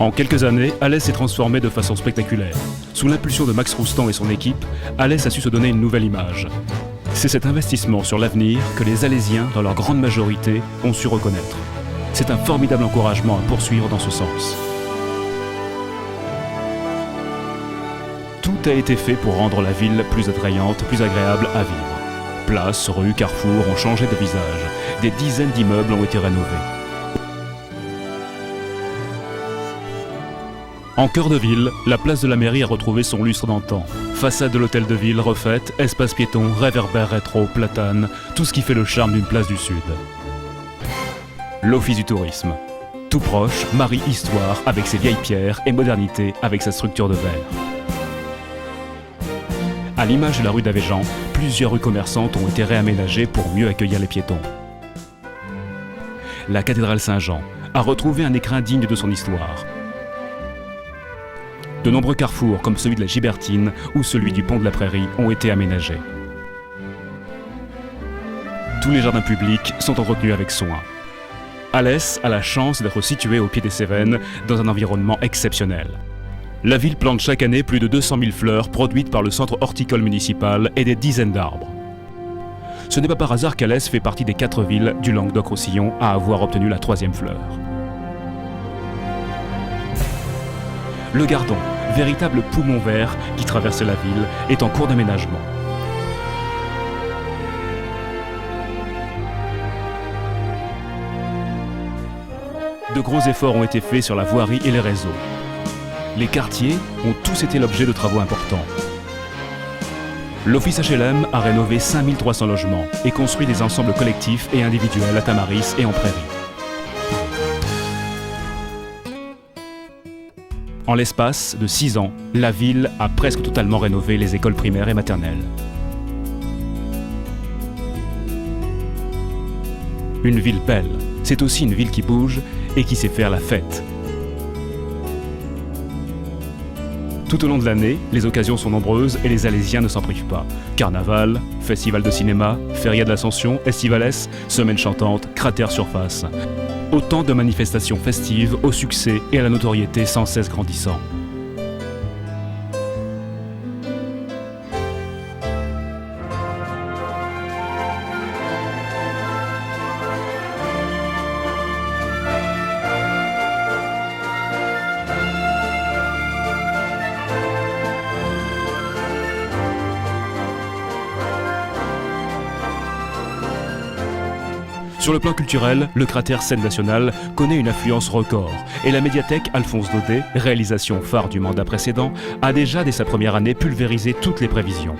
En quelques années, Alès s'est transformé de façon spectaculaire. Sous l'impulsion de Max Roustan et son équipe, Alès a su se donner une nouvelle image. C'est cet investissement sur l'avenir que les Alésiens, dans leur grande majorité, ont su reconnaître. C'est un formidable encouragement à poursuivre dans ce sens. Tout a été fait pour rendre la ville plus attrayante, plus agréable à vivre. Places, rues, carrefours ont changé de visage. Des dizaines d'immeubles ont été rénovés. En cœur de ville, la place de la mairie a retrouvé son lustre d'antan. Façade de l'hôtel de ville refaite, espace piéton, réverbère rétro, platane, tout ce qui fait le charme d'une place du Sud. L'office du tourisme. Tout proche, marie histoire avec ses vieilles pierres et modernité avec sa structure de verre. À l'image de la rue d'Avéjan, plusieurs rues commerçantes ont été réaménagées pour mieux accueillir les piétons. La cathédrale Saint-Jean a retrouvé un écrin digne de son histoire. De nombreux carrefours, comme celui de la Gibertine ou celui du pont de la Prairie, ont été aménagés. Tous les jardins publics sont entretenus avec soin. Alès a la chance d'être située au pied des Cévennes, dans un environnement exceptionnel. La ville plante chaque année plus de 200 000 fleurs produites par le centre horticole municipal et des dizaines d'arbres. Ce n'est pas par hasard qu'Alès fait partie des 4 villes du Languedoc-Roussillon à avoir obtenu la 3e fleur. Le Gardon, véritable poumon vert qui traverse la ville, est en cours d'aménagement. De gros efforts ont été faits sur la voirie et les réseaux. Les quartiers ont tous été l'objet de travaux importants. L'Office HLM a rénové 5300 logements et construit des ensembles collectifs et individuels à Tamaris et en Prairie. En l'espace de 6 ans, la ville a presque totalement rénové les écoles primaires et maternelles. Une ville belle, c'est aussi une ville qui bouge et qui sait faire la fête. Tout au long de l'année, les occasions sont nombreuses et les Alésiens ne s'en privent pas. Carnaval, festival de cinéma, feria de l'Ascension, estivales, semaine chantante, cratère surface. Autant de manifestations festives au succès et à la notoriété sans cesse grandissant. Sur le plan culturel, le cratère Seine-Nationale connaît une affluence record et la médiathèque Alphonse Daudet, réalisation phare du mandat précédent, a déjà dès sa première année pulvérisé toutes les prévisions.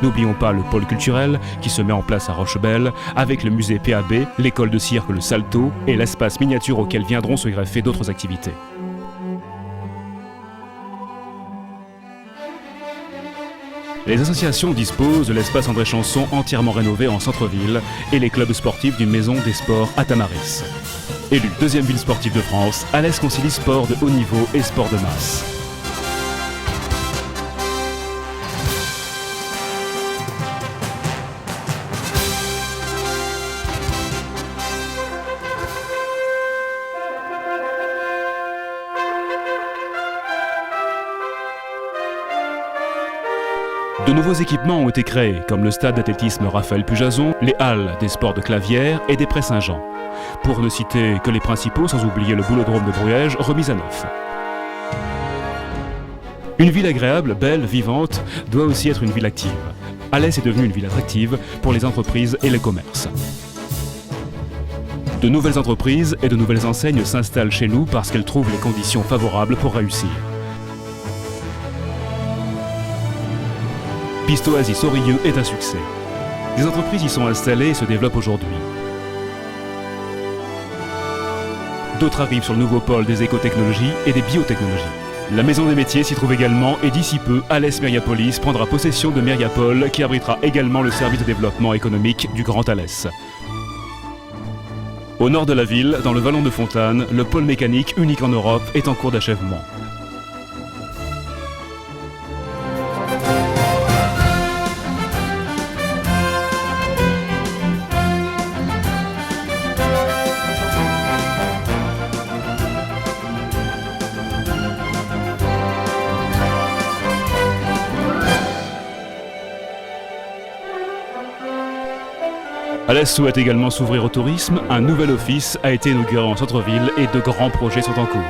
N'oublions pas le pôle culturel qui se met en place à Rochebelle avec le musée PAB, l'école de cirque Le Salto et l'espace miniature auquel viendront se greffer d'autres activités. Les associations disposent de l'espace André Chanson entièrement rénové en centre-ville et les clubs sportifs d'une maison des sports à Tamaris. Élue 2e ville sportive de France, Alès concilie sport de haut niveau et sport de masse. De nouveaux équipements ont été créés, comme le stade d'athlétisme Raphaël Pujason, les halles des sports de Clavière et des Prés Saint-Jean. Pour ne citer que les principaux, sans oublier le boulodrome de Bruège, remis à neuf. Une ville agréable, belle, vivante, doit aussi être une ville active. Alès est devenue une ville attractive pour les entreprises et les commerces. De nouvelles entreprises et de nouvelles enseignes s'installent chez nous parce qu'elles trouvent les conditions favorables pour réussir. Pistoisis Aurieux est un succès. Des entreprises y sont installées et se développent aujourd'hui. D'autres arrivent sur le nouveau pôle des écotechnologies et des biotechnologies. La Maison des métiers s'y trouve également et d'ici peu, Alès Mériapolis prendra possession de Mériapol qui abritera également le service de développement économique du Grand Alès. Au nord de la ville, dans le vallon de Fontane, le pôle mécanique unique en Europe est en cours d'achèvement. Alès souhaite également s'ouvrir au tourisme, un nouvel office a été inauguré en centre-ville et de grands projets sont en cours.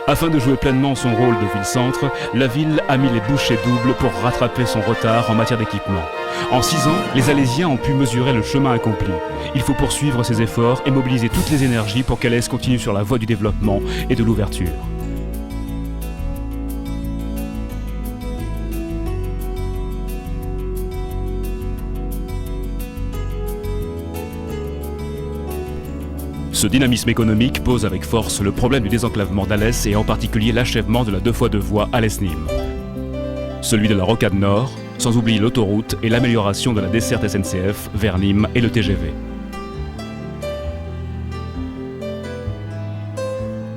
Afin de jouer pleinement son rôle de ville-centre, la ville a mis les bouchées doubles pour rattraper son retard en matière d'équipement. En 6 ans, les Alésiens ont pu mesurer le chemin accompli. Il faut poursuivre ces efforts et mobiliser toutes les énergies pour qu'Alès continue sur la voie du développement et de l'ouverture. Ce dynamisme économique pose avec force le problème du désenclavement d'Alès et en particulier l'achèvement de la 2x2 voies Alès-Nîmes. Celui de la rocade nord, sans oublier l'autoroute et l'amélioration de la desserte SNCF vers Nîmes et le TGV.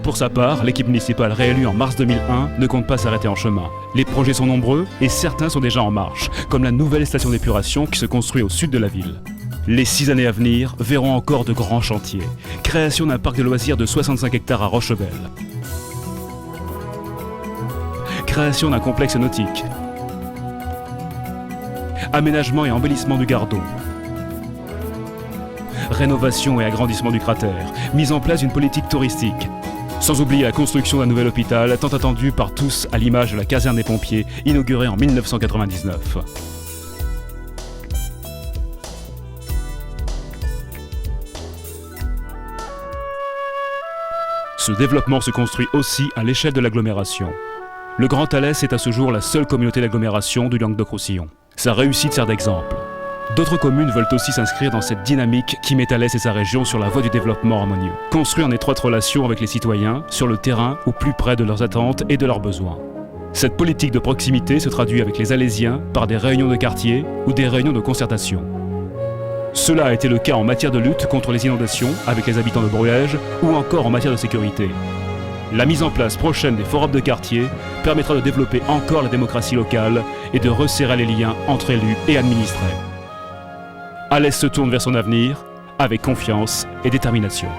Pour sa part, l'équipe municipale réélue en mars 2001 ne compte pas s'arrêter en chemin. Les projets sont nombreux et certains sont déjà en marche, comme la nouvelle station d'épuration qui se construit au sud de la ville. Les 6 années à venir verront encore de grands chantiers. Création d'un parc de loisirs de 65 hectares à Rochebelle. Création d'un complexe nautique. Aménagement et embellissement du Gardon. Rénovation et agrandissement du cratère. Mise en place d'une politique touristique. Sans oublier la construction d'un nouvel hôpital, tant attendu par tous à l'image de la caserne des pompiers, inaugurée en 1999. Ce développement se construit aussi à l'échelle de l'agglomération. Le Grand Alès est à ce jour la seule communauté d'agglomération du Languedoc-Roussillon. Sa réussite sert d'exemple. D'autres communes veulent aussi s'inscrire dans cette dynamique qui met Alès et sa région sur la voie du développement harmonieux. Construit en étroite relation avec les citoyens, sur le terrain, au plus près de leurs attentes et de leurs besoins. Cette politique de proximité se traduit avec les Alésiens par des réunions de quartier ou des réunions de concertation. Cela a été le cas en matière de lutte contre les inondations avec les habitants de Bruèges ou encore en matière de sécurité. La mise en place prochaine des forums de quartier permettra de développer encore la démocratie locale et de resserrer les liens entre élus et administrés. Alès se tourne vers son avenir avec confiance et détermination.